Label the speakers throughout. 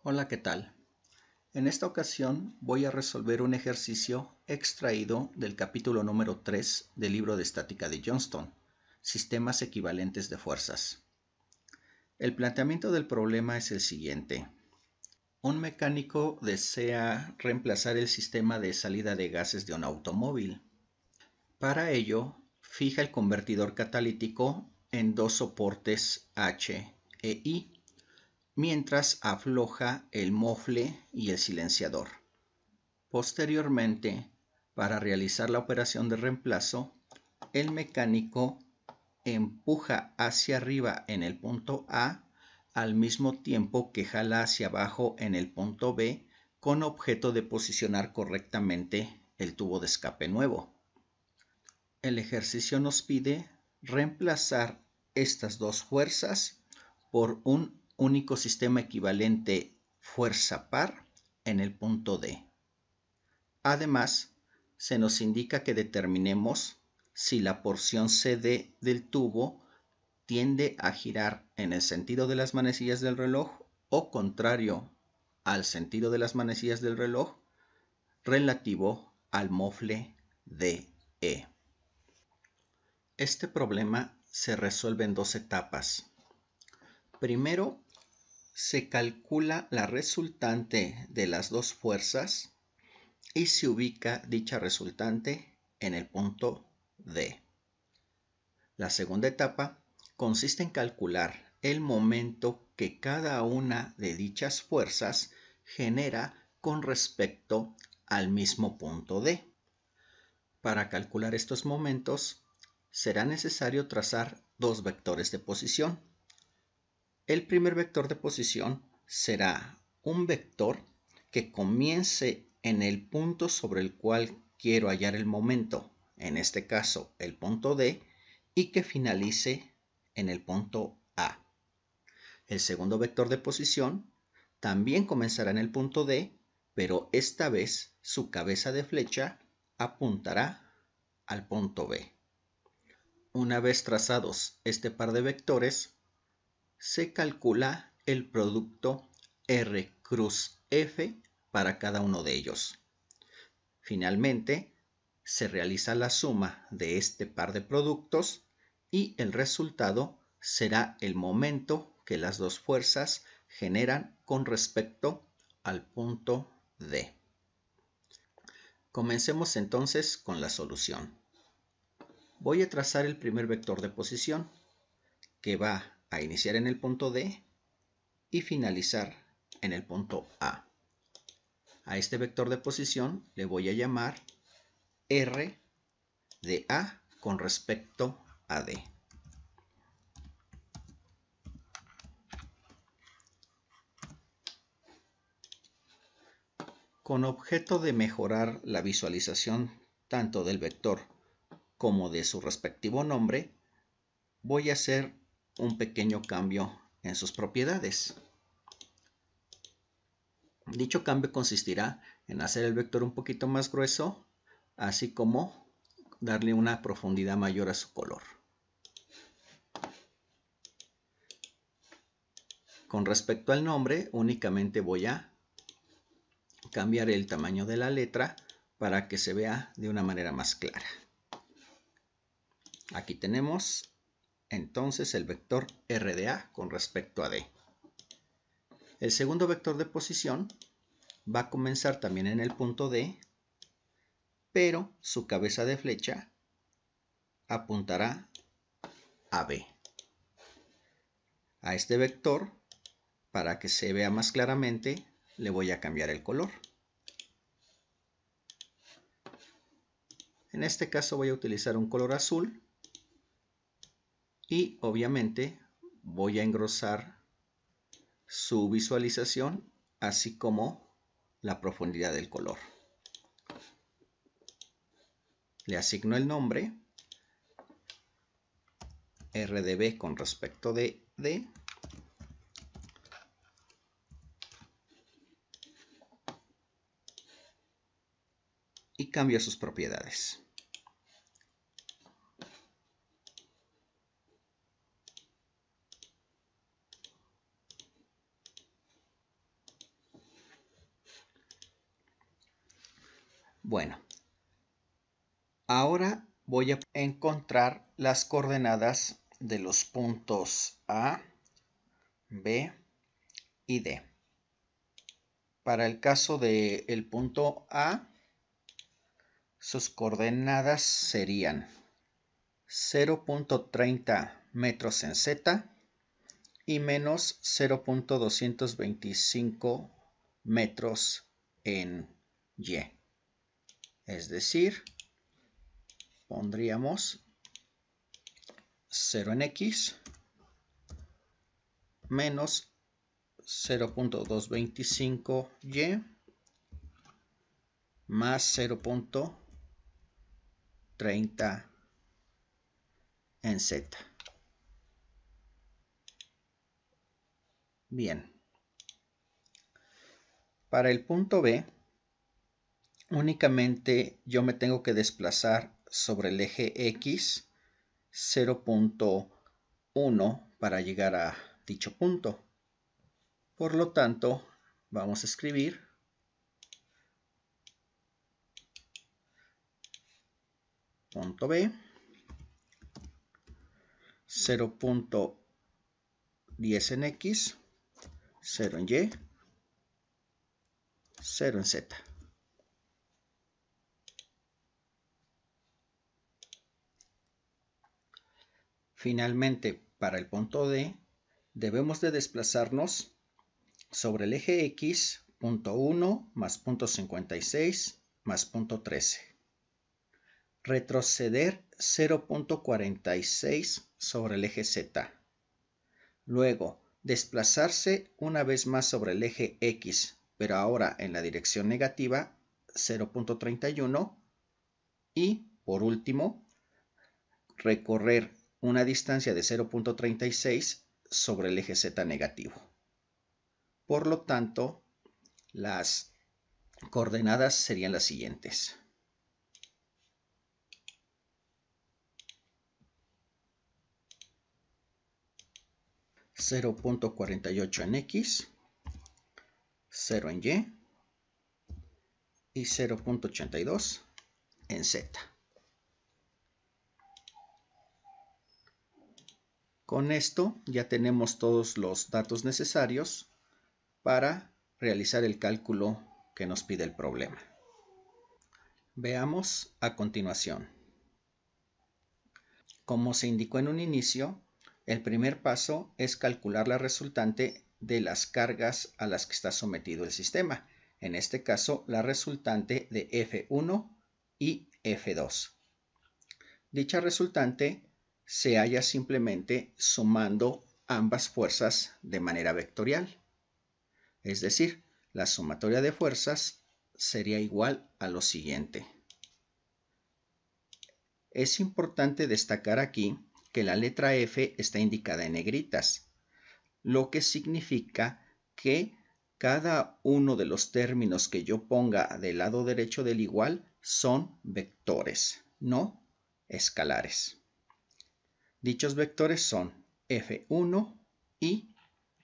Speaker 1: Hola, ¿qué tal? En esta ocasión voy a resolver un ejercicio extraído del capítulo número 3 del libro de estática de Johnston, Sistemas equivalentes de fuerzas. El planteamiento del problema es el siguiente. Un mecánico desea reemplazar el sistema de salida de gases de un automóvil. Para ello, fija el convertidor catalítico en dos soportes H e I, mientras afloja el mofle y el silenciador. Posteriormente, para realizar la operación de reemplazo, el mecánico empuja hacia arriba en el punto A al mismo tiempo que jala hacia abajo en el punto B con objeto de posicionar correctamente el tubo de escape nuevo. El ejercicio nos pide reemplazar estas dos fuerzas por un único sistema equivalente fuerza par en el punto D. Además, se nos indica que determinemos si la porción CD del tubo tiende a girar en el sentido de las manecillas del reloj o contrario al sentido de las manecillas del reloj relativo al mofle DE. Este problema se resuelve en dos etapas. Primero, se calcula la resultante de las dos fuerzas y se ubica dicha resultante en el punto D. La segunda etapa consiste en calcular el momento que cada una de dichas fuerzas genera con respecto al mismo punto D. Para calcular estos momentos, será necesario trazar dos vectores de posición. El primer vector de posición será un vector que comience en el punto sobre el cual quiero hallar el momento, en este caso el punto D, y que finalice en el punto A. El segundo vector de posición también comenzará en el punto D, pero esta vez su cabeza de flecha apuntará al punto B. Una vez trazados este par de vectores, se calcula el producto R cruz F para cada uno de ellos. Finalmente, se realiza la suma de este par de productos y el resultado será el momento que las dos fuerzas generan con respecto al punto D. Comencemos entonces con la solución. Voy a trazar el primer vector de posición, que va a iniciar en el punto D y finalizar en el punto A. A este vector de posición le voy a llamar R de A con respecto a D. Con objeto de mejorar la visualización tanto del vector como de su respectivo nombre, voy a hacer un pequeño cambio en sus propiedades. Dicho cambio consistirá en hacer el vector un poquito más grueso, así como darle una profundidad mayor a su color. Con respecto al nombre, únicamente voy a cambiar el tamaño de la letra para que se vea de una manera más clara. Aquí tenemos entonces el vector R de A con respecto a D. El segundo vector de posición va a comenzar también en el punto D, pero su cabeza de flecha apuntará a B. A este vector, para que se vea más claramente, le voy a cambiar el color. En este caso voy a utilizar un color azul y obviamente voy a engrosar su visualización, así como la profundidad del color. Le asigno el nombre RDB con respecto de D y cambio sus propiedades. Bueno, ahora voy a encontrar las coordenadas de los puntos A, B y D. Para el caso del punto A, sus coordenadas serían 0.30 metros en Z y menos 0.225 metros en Y. Es decir, pondríamos 0 en X menos 0.225Y más 0.30 en Z. Bien. Para el punto B, únicamente yo me tengo que desplazar sobre el eje X 0.1 para llegar a dicho punto. Por lo tanto, vamos a escribir punto B, 0.10 en X, 0 en Y, 0 en Z. Finalmente, para el punto D, debemos de desplazarnos sobre el eje X, punto 1 más punto 56 más punto 13. Retroceder 0.46 sobre el eje Z. Luego, desplazarse una vez más sobre el eje X, pero ahora en la dirección negativa, 0.31. Y, por último, recorrer una distancia de 0.36 sobre el eje Z negativo. Por lo tanto, las coordenadas serían las siguientes. 0.48 en X, 0 en Y 0.82 en Z. Con esto ya tenemos todos los datos necesarios para realizar el cálculo que nos pide el problema. Veamos a continuación. Como se indicó en un inicio, el primer paso es calcular la resultante de las cargas a las que está sometido el sistema. En este caso, la resultante de F1 y F2. Dicha resultante se halla simplemente sumando ambas fuerzas de manera vectorial. Es decir, la sumatoria de fuerzas sería igual a lo siguiente. Es importante destacar aquí que la letra F está indicada en negritas, lo que significa que cada uno de los términos que yo ponga del lado derecho del igual son vectores, no escalares. Dichos vectores son F1 y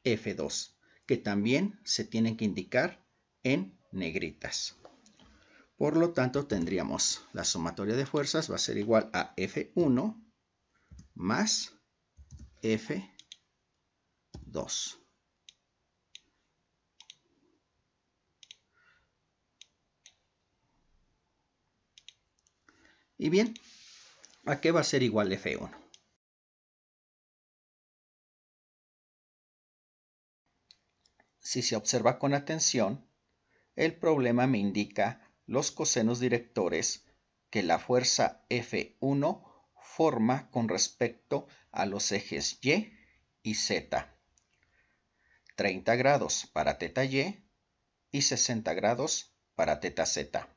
Speaker 1: F2, que también se tienen que indicar en negritas. Por lo tanto, tendríamos la sumatoria de fuerzas va a ser igual a F1 más F2. Y bien, ¿a qué va a ser igual F1? Si se observa con atención, el problema me indica los cosenos directores que la fuerza F1 forma con respecto a los ejes Y Z. 30 grados para teta y 60 grados para teta Z.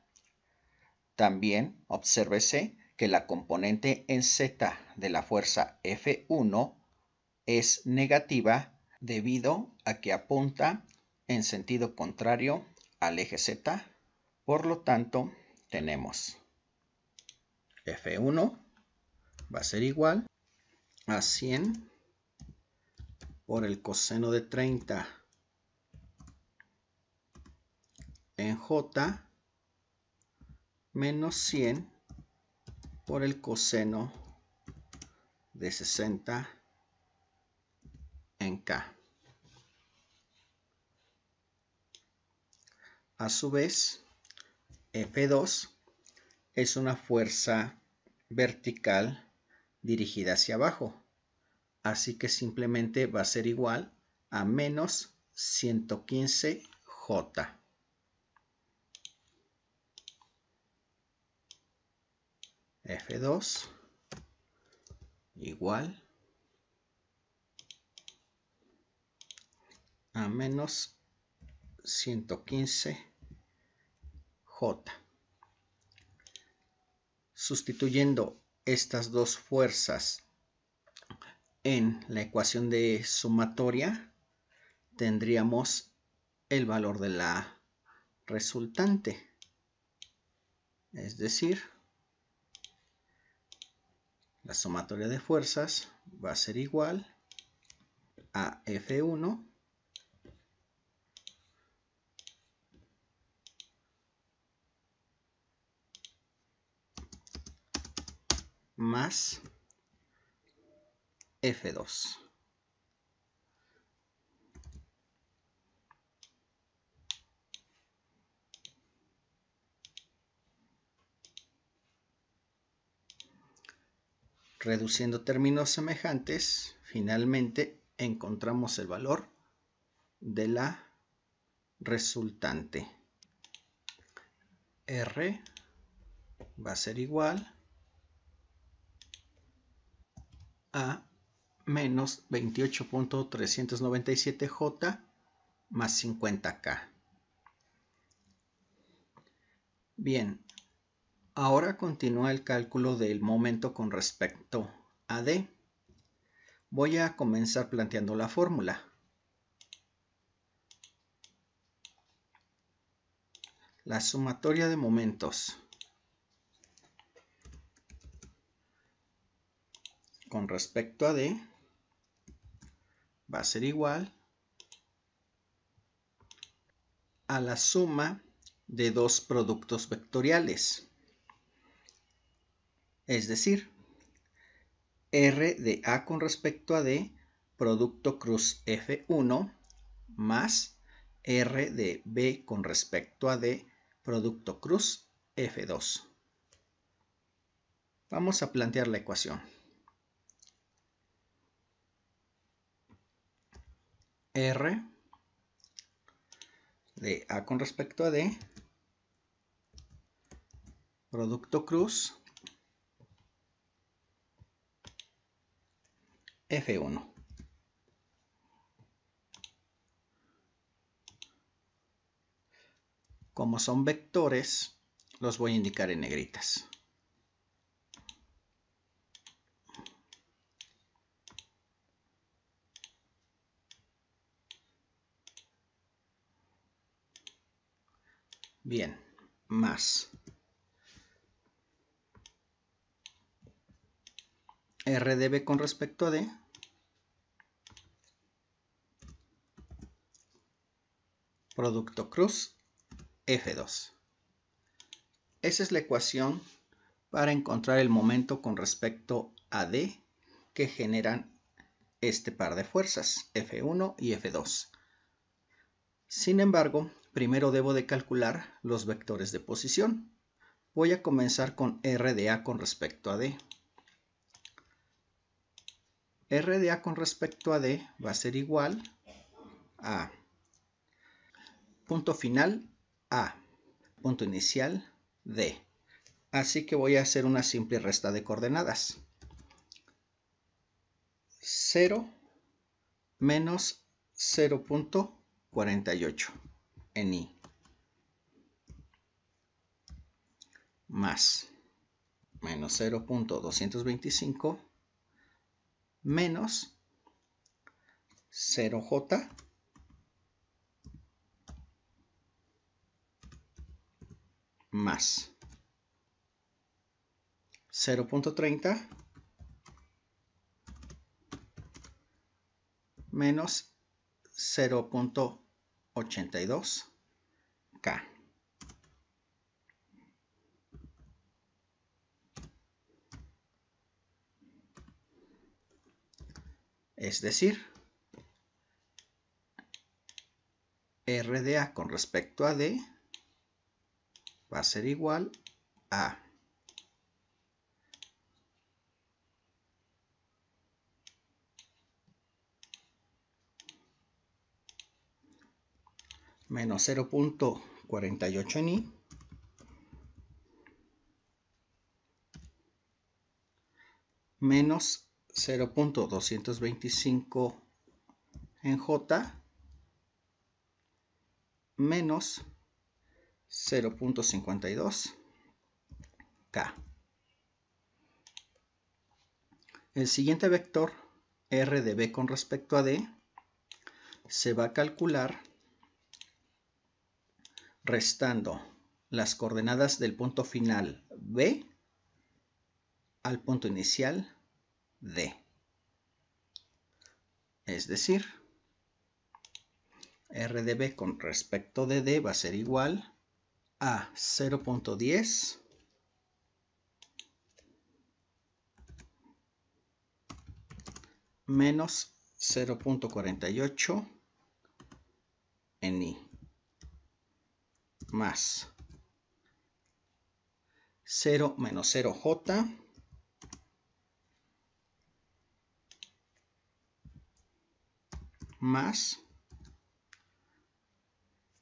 Speaker 1: También obsérvese que la componente en Z de la fuerza F1 es negativa debido a que apunta en sentido contrario al eje Z. Por lo tanto, tenemos F1 va a ser igual a 100 por el coseno de 30 en J menos 100 por el coseno de 60 en K. A su vez, F2 es una fuerza vertical dirigida hacia abajo, así que simplemente va a ser igual a menos 115 J. F2 igual a menos 115 J. Sustituyendo estas dos fuerzas en la ecuación de sumatoria, tendríamos el valor de la resultante. Es decir, la sumatoria de fuerzas va a ser igual a F1 más F2. Reduciendo términos semejantes, finalmente encontramos el valor de la resultante. R va a ser igual a menos 28.397 J más 50K. Bien, ahora continúa el cálculo del momento con respecto a D. Voy a comenzar planteando la fórmula. La sumatoria de momentos con respecto a D va a ser igual a la suma de dos productos vectoriales. Es decir, R de A con respecto a D, producto cruz F1, más R de B con respecto a D, producto cruz F2. Vamos a plantear la ecuación. R de A con respecto a D, producto cruz F1. Como son vectores, los voy a indicar en negritas. Bien, más R de B con respecto a D, producto cruz F2. Esa es la ecuación para encontrar el momento con respecto a D que generan este par de fuerzas, F1 y F2. Sin embargo, primero debo de calcular los vectores de posición. Voy a comenzar con R de A con respecto a D. R de A con respecto a D va a ser igual a punto final A, punto inicial D. Así que voy a hacer una simple resta de coordenadas. 0 menos 0.48 en I, más menos 0.225 menos 0J más 0.30 menos 0.82 K. Es decir, R de A con respecto a D va a ser igual a menos 0.48 en I menos 0.225 en J menos 0.52 K. El siguiente vector, R de B con respecto a D, se va a calcular restando las coordenadas del punto final B al punto inicial D. Es decir, R de B con respecto de D va a ser igual a 0.10 menos 0.48 en I más 0 menos 0J más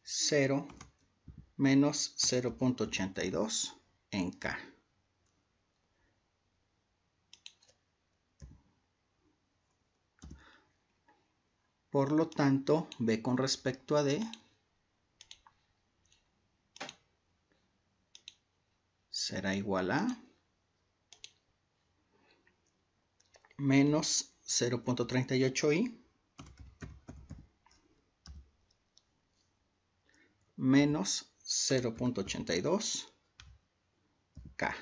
Speaker 1: 0 menos 0.82 en K. Por lo tanto, B con respecto a D será igual a menos 0.38I menos 0.82 K.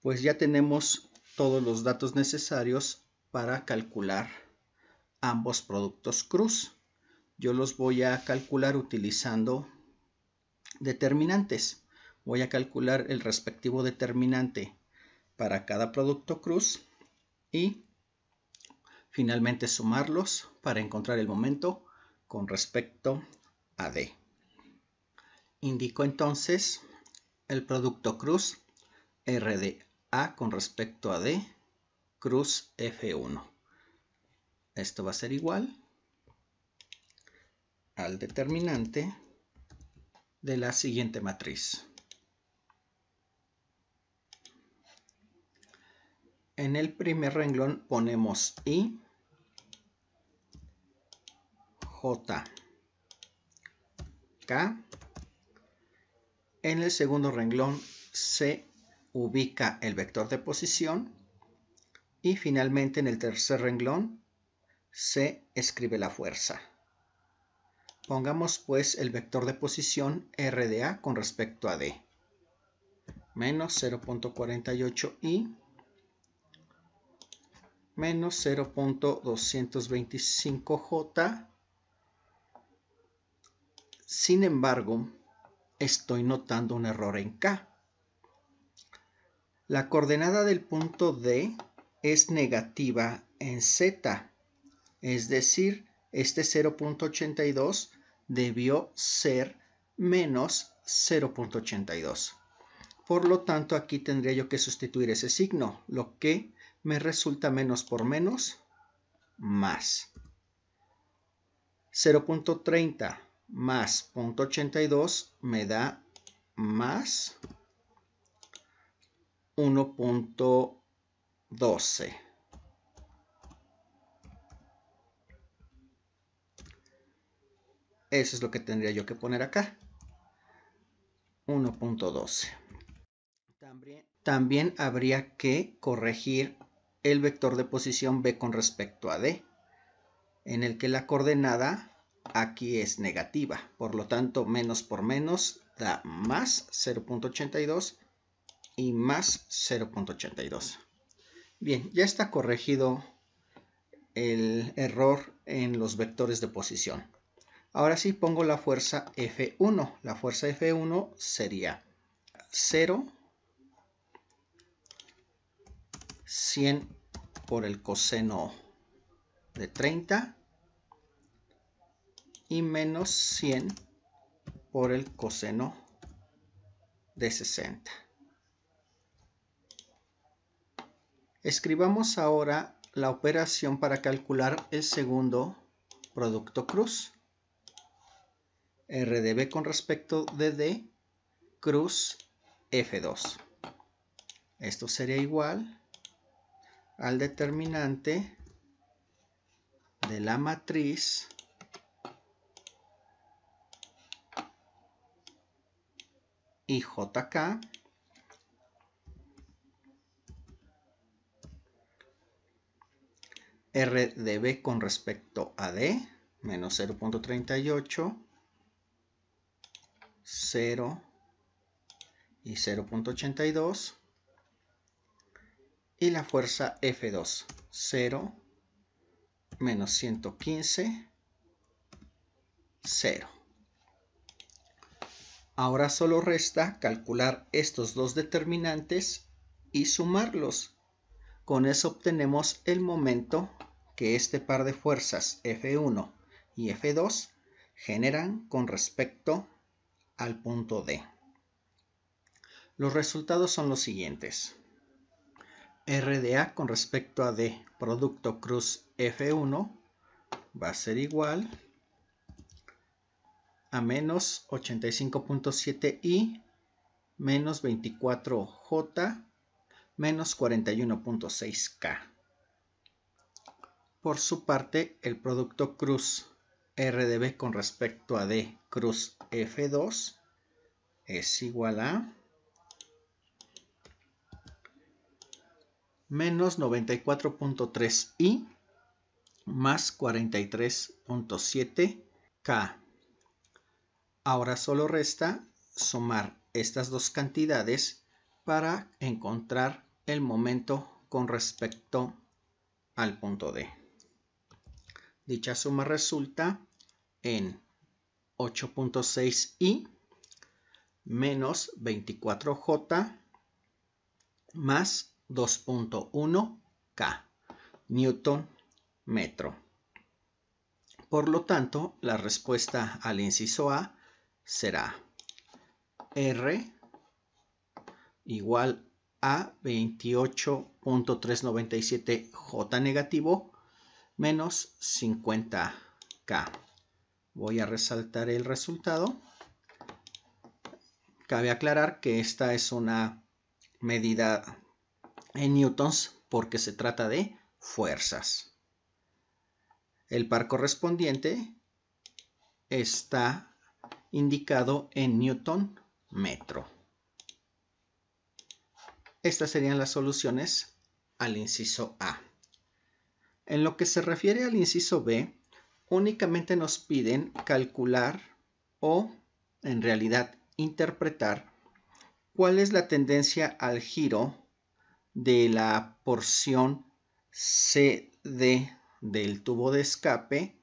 Speaker 1: Pues ya tenemos todos los datos necesarios para calcular ambos productos cruz. Yo los voy a calcular utilizando determinantes. Voy a calcular el respectivo determinante para cada producto cruz y finalmente sumarlos para encontrar el momento con respecto a D. Indico entonces el producto cruz R de A con respecto a D cruz F1. Esto va a ser igual al determinante de la siguiente matriz. En el primer renglón ponemos I, J, K. En el segundo renglón se ubica el vector de posición y finalmente en el tercer renglón se escribe la fuerza. Pongamos pues el vector de posición R de A con respecto a D. Menos 0.48I menos 0.225J. Sin embargo, estoy notando un error en K. La coordenada del punto D es negativa en Z, es decir, este 0.82 debió ser menos 0.82. Por lo tanto, aquí tendría yo que sustituir ese signo, lo que me resulta menos por menos, más. 0.30 más 0.82 me da más 1.12. Eso es lo que tendría yo que poner acá. 1.12. También habría que corregir el vector de posición B con respecto a D, en el que la coordenada aquí es negativa. Por lo tanto, menos por menos da más 0.82 y más 0.82. Bien, ya está corregido el error en los vectores de posición. Ahora sí pongo la fuerza F1. La fuerza F1 sería 0 100 por el coseno de 30 y menos 100 por el coseno de 60. Escribamos ahora la operación para calcular el segundo producto cruz. R de B con respecto de D cruz F2. Esto sería igual al determinante de la matriz IJK R de B con respecto a D menos 0.38, 0 y 0.82 y la fuerza F2, 0 menos 115, 0. Ahora solo resta calcular estos dos determinantes y sumarlos. Con eso obtenemos el momento que este par de fuerzas F1 y F2 generan con respecto al punto D. Los resultados son los siguientes. R de A con respecto a D, producto cruz F1, va a ser igual a menos 85.7 I menos 24J menos 41.6 K. Por su parte, el producto cruz R de B con respecto a D cruz F2 es igual a menos 94.3 I más 43.7 K. Ahora solo resta sumar estas dos cantidades para encontrar el momento con respecto al punto D. Dicha suma resulta en 8.6 I menos 24J más 2.1 K, Newton metro. Por lo tanto, la respuesta al inciso A será R igual a 28.397 J negativo menos 50K. Voy a resaltar el resultado. Cabe aclarar que esta es una medida en newtons porque se trata de fuerzas. El par correspondiente está indicado en newton metro. Estas serían las soluciones al inciso A. En lo que se refiere al inciso B, únicamente nos piden calcular o, en realidad, interpretar cuál es la tendencia al giro de la porción CD del tubo de escape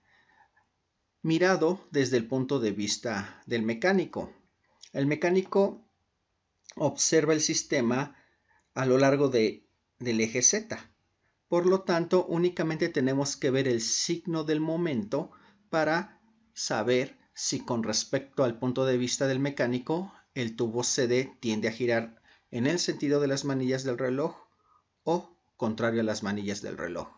Speaker 1: mirado desde el punto de vista del mecánico. El mecánico observa el sistema a lo largo del eje Z. Por lo tanto, únicamente tenemos que ver el signo del momento para saber si con respecto al punto de vista del mecánico el tubo CD tiende a girar en el sentido de las manillas del reloj o contrario a las manillas del reloj.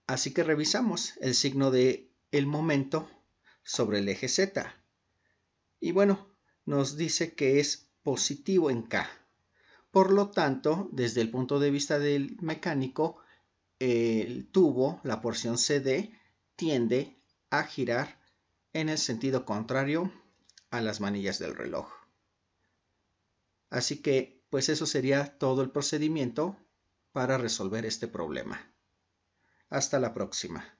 Speaker 1: Así que revisamos el signo del momento sobre el eje Z. Y bueno, nos dice que es positivo en K. Por lo tanto, desde el punto de vista del mecánico, el tubo, la porción CD, tiende a girar en el sentido contrario a las manillas del reloj. Así que, pues eso sería todo el procedimiento para resolver este problema. Hasta la próxima.